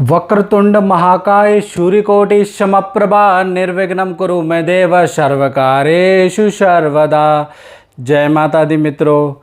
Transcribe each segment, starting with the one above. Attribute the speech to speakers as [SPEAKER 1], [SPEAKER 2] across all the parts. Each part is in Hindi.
[SPEAKER 1] वक्रतुंड महाकाय सूर्यकोटि समप्रभा निर्विघ्नं कुरु मे देव सर्वकार्येषु सर्वदा। जय माता दी मित्रों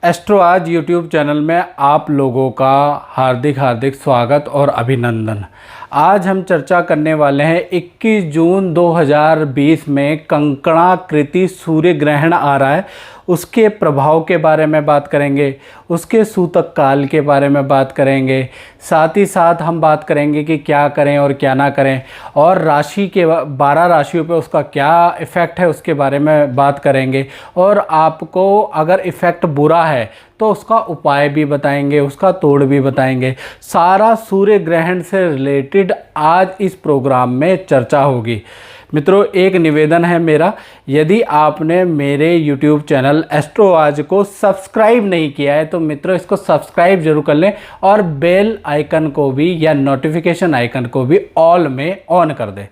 [SPEAKER 1] एस्ट्रो आज यूट्यूब चैनल में आप लोगों का हार्दिक स्वागत और अभिनंदन। आज हम चर्चा करने वाले हैं 21 जून 2020 में कंकणाकृति सूर्य ग्रहण आ रहा है, उसके प्रभाव के बारे में बात करेंगे, उसके सूतक काल के बारे में बात करेंगे, साथ ही साथ हम बात करेंगे कि क्या करें और क्या ना करें, और राशि के 12 राशियों पे उसका क्या इफ़ेक्ट है उसके बारे में बात करेंगे, और आपको अगर इफ़ेक्ट बुरा है तो उसका उपाय भी बताएंगे, उसका तोड़ भी बताएंगे। सारा सूर्य ग्रहण से रिलेटेड आज इस प्रोग्राम में चर्चा होगी। मित्रों एक निवेदन है मेरा, यदि आपने मेरे YouTube चैनल एस्ट्रो आज को सब्सक्राइब नहीं किया है तो मित्रों इसको सब्सक्राइब जरूर कर लें और बेल आइकन को भी या नोटिफिकेशन आइकन को भी ऑल में ऑन कर दें।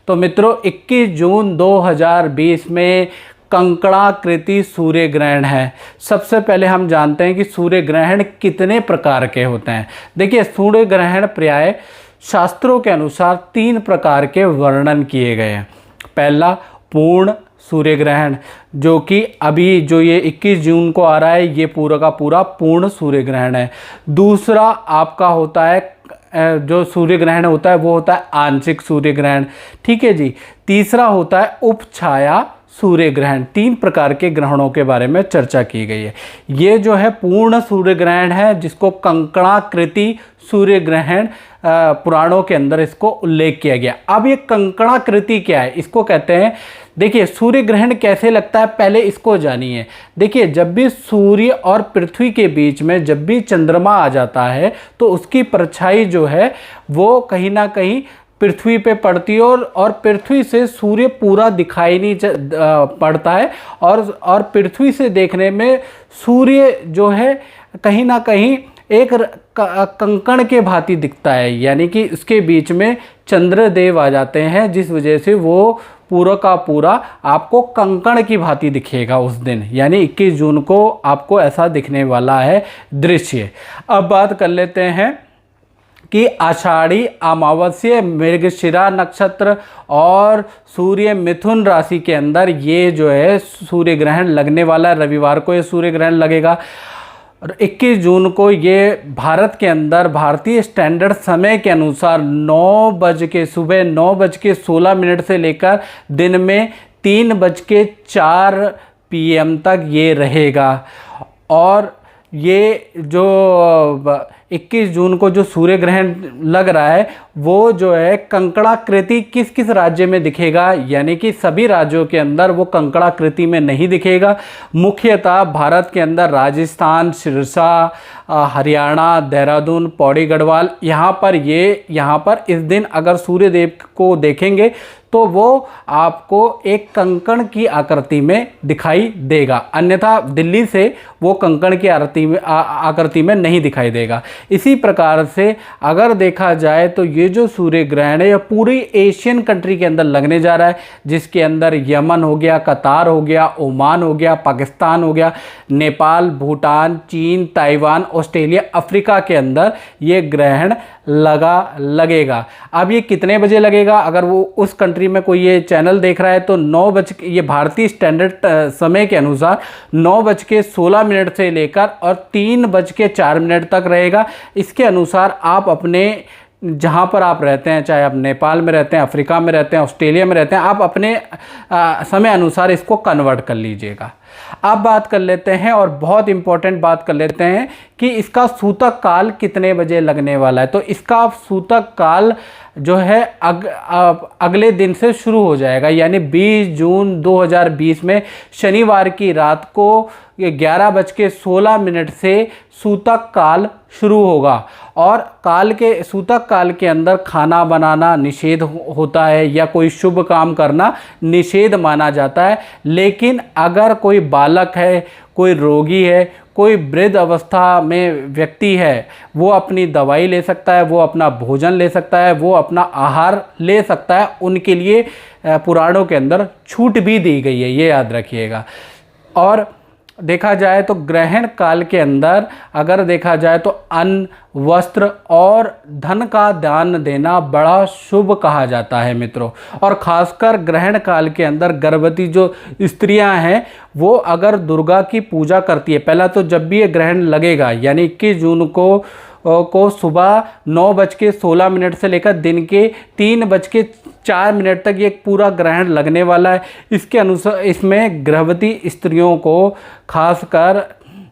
[SPEAKER 1] तो मित्रों 21 जून 2020 में कंकणाकृति सूर्य ग्रहण है। सबसे पहले हम जानते हैं कि सूर्य ग्रहण कितने प्रकार के होते हैं। देखिए सूर्य ग्रहण प्राय शास्त्रों के अनुसार 3 प्रकार के वर्णन किए गए हैं। पहला पूर्ण सूर्य ग्रहण, जो कि अभी जो ये 21 जून को आ रहा है ये पूरा का पूरा पूर्ण सूर्य ग्रहण है। दूसरा आपका होता है जो सूर्य ग्रहण होता है वो होता है आंशिक सूर्य ग्रहण, ठीक है जी। तीसरा होता है उपछाया सूर्य ग्रहण। 3 प्रकार के ग्रहणों के बारे में चर्चा की गई है। ये जो है पूर्ण सूर्य ग्रहण है जिसको कंकणाकृति सूर्य ग्रहण पुराणों के अंदर इसको उल्लेख किया गया। अब ये कंकणाकृति क्या है, इसको कहते हैं, देखिए सूर्य ग्रहण कैसे लगता है पहले इसको जानिए। देखिए जब भी सूर्य और पृथ्वी के बीच में जब भी चंद्रमा आ जाता है तो उसकी परछाई जो है वो कहीं ना कहीं पृथ्वी पे पड़ती है और पृथ्वी से सूर्य पूरा दिखाई नहीं पड़ता है और पृथ्वी से देखने में सूर्य जो है कहीं ना कहीं एक कंकण के भांति दिखता है, यानी कि उसके बीच में चंद्रदेव आ जाते हैं जिस वजह से वो पूरा का पूरा आपको कंकण की भांति दिखेगा उस दिन, यानी 21 जून को आपको ऐसा दिखने वाला है दृश्य। अब बात कर लेते हैं कि आषाढ़ी अमावस्या मृगशिरा नक्षत्र और सूर्य मिथुन राशि के अंदर ये जो है सूर्य ग्रहण लगने वाला है। रविवार को ये सूर्य ग्रहण लगेगा और 21 जून को ये भारत के अंदर भारतीय स्टैंडर्ड समय के अनुसार सुबह 9:16 से लेकर दिन में 3:04 PM तक ये रहेगा। और ये जो 21 जून को जो सूर्य ग्रहण लग रहा है वो जो है कंकणाकृति किस किस राज्य में दिखेगा, यानी कि सभी राज्यों के अंदर वो कंकणाकृति में नहीं दिखेगा। मुख्यतः भारत के अंदर राजस्थान, सिरसा, हरियाणा, देहरादून, पौड़ी गढ़वाल, यहाँ पर इस दिन अगर सूर्य देव को देखेंगे तो वो आपको एक कंकण की आकृति में दिखाई देगा, अन्यथा दिल्ली से वो कंकण की आकृति में नहीं दिखाई देगा। इसी प्रकार से अगर देखा जाए तो ये जो सूर्य ग्रहण है ये पूरी एशियन कंट्री के अंदर लगने जा रहा है, जिसके अंदर यमन हो गया, कतार हो गया, ओमान हो गया, पाकिस्तान हो गया, नेपाल, भूटान, चीन, ताइवान, ऑस्ट्रेलिया, अफ्रीका के अंदर ये ग्रहण लगेगा। अब ये कितने बजे लगेगा, अगर वो उस कंट्री में कोई ये चैनल देख रहा है तो ये भारतीय स्टैंडर्ड समय के अनुसार 9:16 से लेकर और 3:04 तक रहेगा। इसके अनुसार आप अपने जहाँ पर आप रहते हैं, चाहे आप नेपाल में रहते हैं, अफ्रीका में रहते हैं, ऑस्ट्रेलिया में रहते हैं, आप अपने समय अनुसार इसको कन्वर्ट कर लीजिएगा। अब बात कर लेते हैं और बहुत इंपॉर्टेंट बात कर लेते हैं कि इसका सूतक काल कितने बजे लगने वाला है। तो इसका सूतक काल जो है अगले दिन से शुरू हो जाएगा, यानी 20 जून 2020 में शनिवार की रात को 11:16 से सूतक काल शुरू होगा। और सूतक काल के अंदर खाना बनाना निषेध होता है या कोई शुभ काम करना निषेध माना जाता है। लेकिन अगर कोई बालक है, कोई रोगी है, कोई वृद्ध अवस्था में व्यक्ति है, वो अपनी दवाई ले सकता है, वो अपना भोजन ले सकता है, वो अपना आहार ले सकता है। उनके लिए पुराणों के अंदर छूट भी दी गई है, ये याद रखिएगा। और देखा जाए तो ग्रहण काल के अंदर अगर देखा जाए तो अन्न, वस्त्र और धन का दान देना बड़ा शुभ कहा जाता है मित्रों। और ख़ासकर ग्रहण काल के अंदर गर्भवती जो स्त्रियां हैं वो अगर दुर्गा की पूजा करती है, पहला तो जब भी ये ग्रहण लगेगा यानी 21 जून को सुबह 9:16 से लेकर दिन के 3:04 तक ये पूरा ग्रहण लगने वाला है। इसके अनुसार इसमें गर्भवती स्त्रियों को खासकर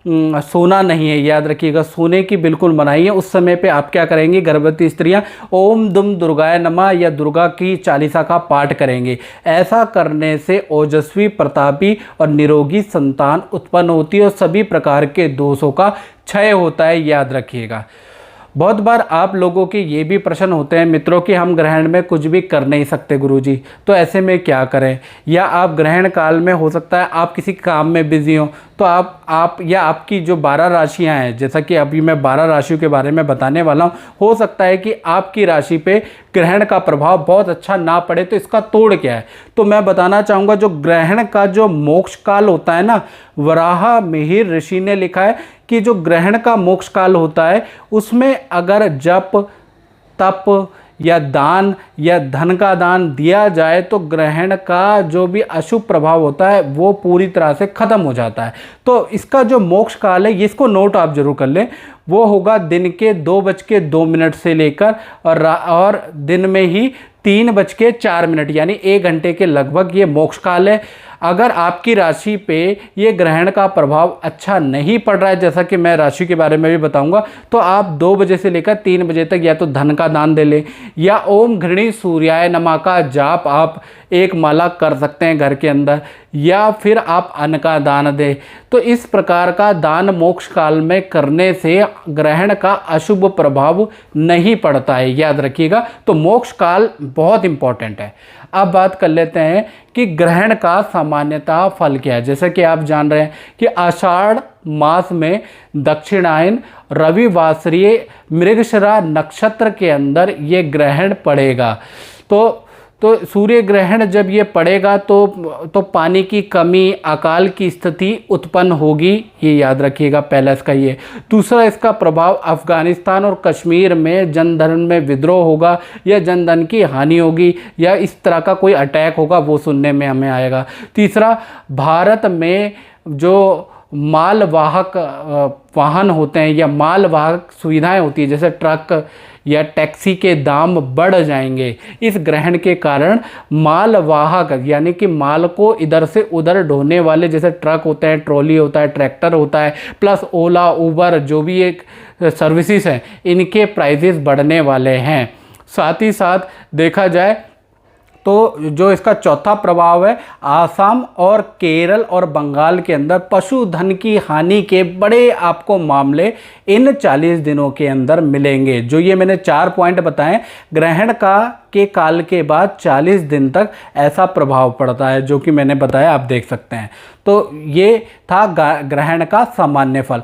[SPEAKER 1] सोना नहीं है, याद रखिएगा, सोने की बिल्कुल मनाही है। उस समय पे आप क्या करेंगे, गर्भवती स्त्रियां ओम दुम दुर्गाय नमः या दुर्गा की चालीसा का पाठ करेंगे। ऐसा करने से ओजस्वी, प्रतापी और निरोगी संतान उत्पन्न होती है और सभी प्रकार के दोषों का क्षय होता है, याद रखिएगा। बहुत बार आप लोगों के ये भी प्रश्न होते हैं मित्रों कि हम ग्रहण में कुछ भी कर नहीं सकते गुरुजी, तो ऐसे में क्या करें? या आप ग्रहण काल में हो सकता है आप किसी काम में बिजी हो, तो आप या आपकी जो 12 राशियां हैं, जैसा कि अभी मैं 12 राशियों के बारे में बताने वाला हूं, हो सकता है कि आपकी राशि पे ग्रहण का प्रभाव बहुत अच्छा ना पड़े, तो इसका तोड़ क्या है? तो मैं बताना चाहूँगा, जो ग्रहण का जो मोक्ष काल होता है ना, वराह मिहिर ऋषि ने लिखा है कि जो ग्रहण का मोक्ष काल होता है उसमें अगर जप, तप या दान या धन का दान दिया जाए तो ग्रहण का जो भी अशुभ प्रभाव होता है वो पूरी तरह से ख़त्म हो जाता है। तो इसका जो मोक्ष काल है, इसको नोट आप जरूर कर लें, वो होगा दिन के 2:02 से लेकर और दिन में ही 3:04 यानी 1 घंटे के लगभग ये मोक्ष काल है। अगर आपकी राशि पे ये ग्रहण का प्रभाव अच्छा नहीं पड़ रहा है, जैसा कि मैं राशि के बारे में भी बताऊंगा, तो आप 2 बजे से लेकर 3 बजे तक या तो धन का दान दे लें या ओम घृणी सूर्याय नमः का जाप आप 1 माला कर सकते हैं घर के अंदर, या फिर आप अन्न का दान दें। तो इस प्रकार का दान मोक्ष काल में करने से ग्रहण का अशुभ प्रभाव नहीं पड़ता है, याद रखिएगा। तो मोक्ष काल बहुत इंपॉर्टेंट है। अब बात कर लेते हैं कि ग्रहण का सामान्यतः फल क्या है। जैसा कि आप जान रहे हैं कि आषाढ़ मास में दक्षिणायन रविवासरीय मृगशिरा नक्षत्र के अंदर ये ग्रहण पड़ेगा। तो सूर्य ग्रहण जब ये पड़ेगा तो पानी की कमी, अकाल की स्थिति उत्पन्न होगी, ये याद रखिएगा। पहला इसका ये। दूसरा, इसका प्रभाव अफगानिस्तान और कश्मीर में जनधन में विद्रोह होगा या जनधन की हानि होगी या इस तरह का कोई अटैक होगा, वो सुनने में हमें आएगा। तीसरा, भारत में जो मालवाहक वाहन होते हैं या मालवाहक सुविधाएं होती है, जैसे ट्रक या टैक्सी के दाम बढ़ जाएंगे। इस ग्रहण के कारण मालवाहक यानी कि माल को इधर से उधर ढोने वाले, जैसे ट्रक होते हैं, ट्रॉली होता है, ट्रैक्टर होता है, प्लस ओला, उबर, जो भी एक सर्विसेज हैं, इनके प्राइजेस बढ़ने वाले हैं। साथ ही साथ देखा जाए तो जो इसका चौथा प्रभाव है, आसाम और केरल और बंगाल के अंदर पशुधन की हानि के बड़े आपको मामले इन 40 दिनों के अंदर मिलेंगे। जो ये मैंने 4 पॉइंट बताएं, ग्रहण के काल के बाद 40 दिन तक ऐसा प्रभाव पड़ता है, जो कि मैंने बताया, आप देख सकते हैं। तो ये था ग्रहण का सामान्य फल।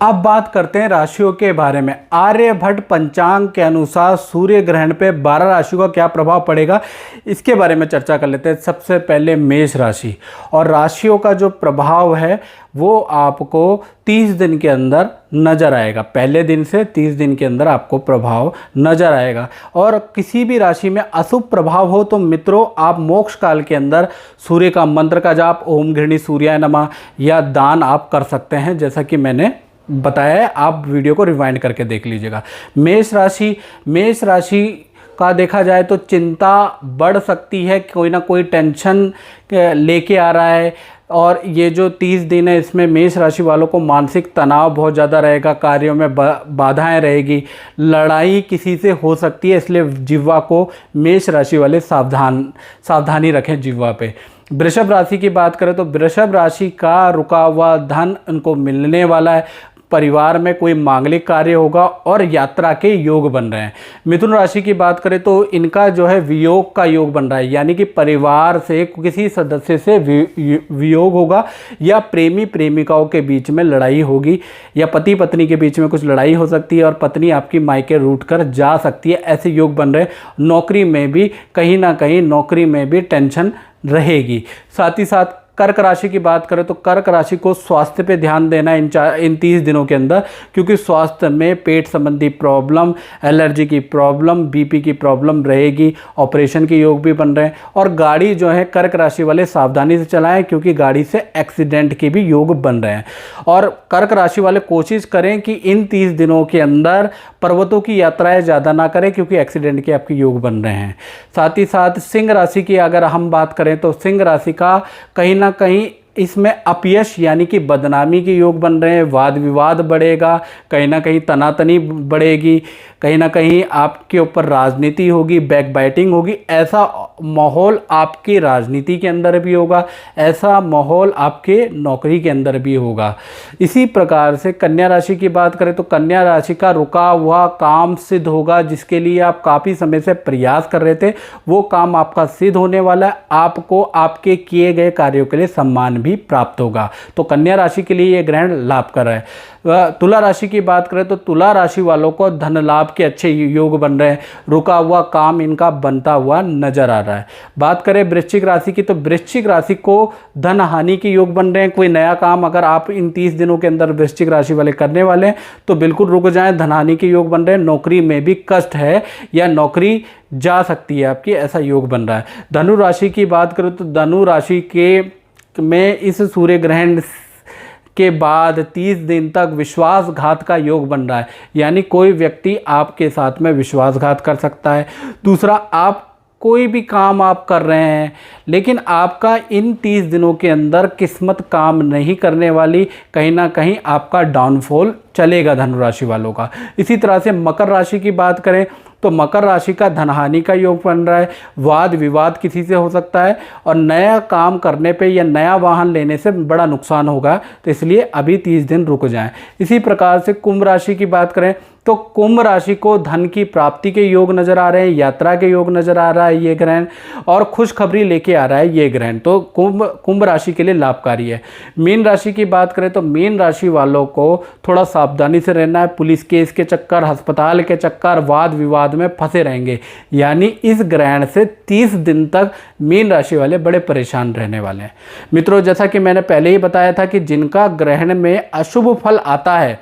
[SPEAKER 1] अब बात करते हैं राशियों के बारे में। आर्यभट्ट पंचांग के अनुसार सूर्य ग्रहण पे 12 राशियों का क्या प्रभाव पड़ेगा, इसके बारे में चर्चा कर लेते हैं। सबसे पहले मेष राशि, और राशियों का जो प्रभाव है वो आपको 30 दिन के अंदर नज़र आएगा। पहले दिन से 30 दिन के अंदर आपको प्रभाव नज़र आएगा। और किसी भी राशि में अशुभ प्रभाव हो तो मित्रों, आप मोक्ष काल के अंदर सूर्य का मंत्र का जाप, ओम घृणी सूर्याय नमः, या दान आप कर सकते हैं, जैसा कि मैंने बताया है। आप वीडियो को रिवाइंड करके देख लीजिएगा। मेष राशि का देखा जाए तो चिंता बढ़ सकती है, कोई ना कोई टेंशन लेके आ रहा है। और ये जो 30 दिन है, इसमें मेष राशि वालों को मानसिक तनाव बहुत ज़्यादा रहेगा, कार्यों में बाधाएं रहेगी, लड़ाई किसी से हो सकती है, इसलिए जिह्वा को मेष राशि वाले सावधानी रखें जिह्वा पे। वृषभ राशि की बात करें तो वृषभ राशि का रुका हुआ धन उनको मिलने वाला है। परिवार में कोई मांगलिक कार्य होगा और यात्रा के योग बन रहे हैं। मिथुन राशि की बात करें तो इनका जो है वियोग का योग बन रहा है, यानी कि परिवार से किसी सदस्य से वियोग होगा या प्रेमी प्रेमिकाओं के बीच में लड़ाई होगी या पति पत्नी के बीच में कुछ लड़ाई हो सकती है और पत्नी आपकी मायके रूठ कर जा सकती है, ऐसे योग बन रहे हैं। नौकरी में भी कहीं ना कहीं नौकरी में भी टेंशन रहेगी। साथ ही साथ कर्क राशि की बात करें तो कर्क राशि को स्वास्थ्य पे ध्यान देना इन 30 दिनों के अंदर, क्योंकि स्वास्थ्य में पेट संबंधी प्रॉब्लम, एलर्जी की प्रॉब्लम, बीपी की प्रॉब्लम रहेगी। ऑपरेशन के योग भी बन रहे हैं। और गाड़ी जो है कर्क राशि वाले सावधानी से चलाएं, क्योंकि गाड़ी से एक्सीडेंट के भी योग बन रहे हैं। और कर्क राशि वाले कोशिश करें कि इन 30 दिनों के अंदर पर्वतों की यात्राएं ज़्यादा ना करें, क्योंकि एक्सीडेंट के आपके योग बन रहे हैं। साथ ही साथ सिंह राशि की अगर हम बात करें तो सिंह राशि का कहीं ना कहीं इसमें अपयश यानी कि बदनामी के योग बन रहे हैं। वाद विवाद बढ़ेगा, कहीं ना कहीं तनातनी बढ़ेगी, कहीं ना कहीं आपके ऊपर राजनीति होगी, बैकबाइटिंग होगी। ऐसा माहौल आपकी राजनीति के अंदर भी होगा, ऐसा माहौल आपके नौकरी के अंदर भी होगा। इसी प्रकार से कन्या राशि की बात करें तो कन्या राशि का रुका हुआ काम सिद्ध होगा, जिसके लिए आप काफ़ी समय से प्रयास कर रहे थे, वो काम आपका सिद्ध होने वाला है। आपको आपके किए गए कार्यों के लिए सम्मान भी प्राप्त होगा। तो कन्या राशि के लिए ये ग्रहण लाभ कर रहा है। तुला राशि की बात करें तो तुला राशि वालों को धन लाभ के अच्छे योग बन रहे हैं। रुका हुआ काम इनका बनता हुआ नजर आ रहा है। बात करें वृश्चिक राशि की तो वृश्चिक राशि को धन हानि के योग बन रहे हैं। कोई नया काम अगर आप इन 30 दिनों के अंदर वृश्चिक राशि वाले करने वाले हैं तो बिल्कुल रुक जाएं, धन हानि के योग बन रहे हैं। नौकरी में भी कष्ट है या नौकरी जा सकती है आपकी, ऐसा योग बन रहा है। धनु राशि की बात करें तो धनु राशि के में इस सूर्य ग्रहण के बाद 30 दिन तक विश्वासघात का योग बन रहा है, यानी कोई व्यक्ति आपके साथ में विश्वासघात कर सकता है। दूसरा, आप कोई भी काम आप कर रहे हैं लेकिन आपका इन 30 दिनों के अंदर किस्मत काम नहीं करने वाली, कहीं ना कहीं आपका डाउनफॉल चलेगा धनु राशि वालों का। इसी तरह से मकर राशि की बात करें तो मकर राशि का धनहानि का योग बन रहा है। वाद विवाद किसी से हो सकता है और नया काम करने पे या नया वाहन लेने से बड़ा नुकसान होगा, तो इसलिए अभी 30 दिन रुक जाएं। इसी प्रकार से कुंभ राशि की बात करें तो कुंभ राशि को धन की प्राप्ति के योग नज़र आ रहे हैं, यात्रा के योग नज़र आ रहा है ये ग्रहण, और खुशखबरी लेके आ रहा है ये ग्रहण। तो कुंभ राशि के लिए लाभकारी है। मीन राशि की बात करें तो मीन राशि वालों को थोड़ा सावधानी से रहना है। पुलिस केस के चक्कर, अस्पताल के चक्कर, वाद विवाद में फंसे रहेंगे, यानी इस ग्रहण से 30 दिन तक मीन राशि वाले बड़े परेशान रहने वाले हैं। मित्रों, जैसा कि मैंने पहले ही बताया था कि जिनका ग्रहण में अशुभ फल आता है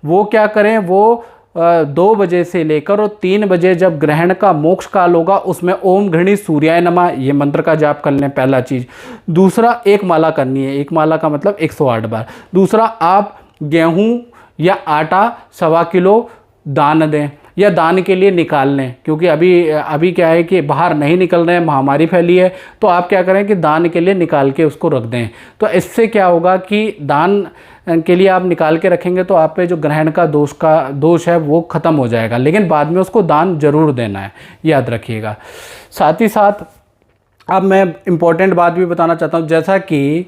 [SPEAKER 1] वो क्या करें, वो 2 बजे से लेकर और 3 बजे जब ग्रहण का मोक्ष काल होगा उसमें ओम घृणी सूर्याय नमः ये मंत्र का जाप कर लें, पहला चीज़। दूसरा, एक माला करनी है, एक माला का मतलब 108 बार। दूसरा, आप गेहूं या आटा 1.25 किलो दान दें या दान के लिए निकाल लें, क्योंकि अभी क्या है कि बाहर नहीं निकल रहे हैं, महामारी फैली है, तो आप क्या करें कि दान के लिए निकाल के उसको रख दें। तो इससे क्या होगा कि दान के लिए आप निकाल के रखेंगे तो आप पे जो ग्रहण का दोष है वो ख़त्म हो जाएगा, लेकिन बाद में उसको दान जरूर देना है, याद रखिएगा। साथ ही साथ अब मैं इम्पोर्टेंट बात भी बताना चाहता हूँ, जैसा कि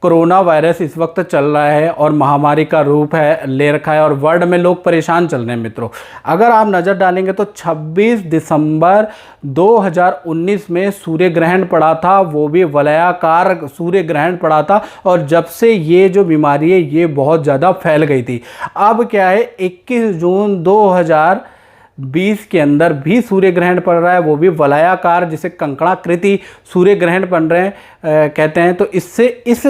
[SPEAKER 1] कोरोना वायरस इस वक्त चल रहा है और महामारी का रूप है ले रखा है और वर्ल्ड में लोग परेशान चल रहे हैं। मित्रों, अगर आप नज़र डालेंगे तो 26 दिसंबर 2019 में सूर्य ग्रहण पड़ा था, वो भी वलयाकार सूर्य ग्रहण पड़ा था, और जब से ये जो बीमारी है ये बहुत ज़्यादा फैल गई थी। अब क्या है, 21 जून 2020 के अंदर भी सूर्य ग्रहण पड़ रहा है, वो भी वलयाकार, जिसे कंकणाकृति सूर्य ग्रहण बन रहे हैं कहते हैं। तो इससे इस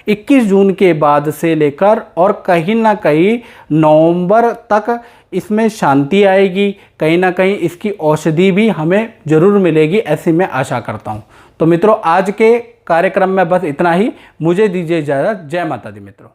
[SPEAKER 1] 21 जून के बाद से लेकर और कहीं ना कहीं नवंबर तक इसमें शांति आएगी, कहीं ना कहीं इसकी औषधि भी हमें ज़रूर मिलेगी, ऐसी मैं आशा करता हूँ। तो मित्रों, आज के कार्यक्रम में बस इतना ही। मुझे दीजिए इजाज़त। जय माता दी मित्रों।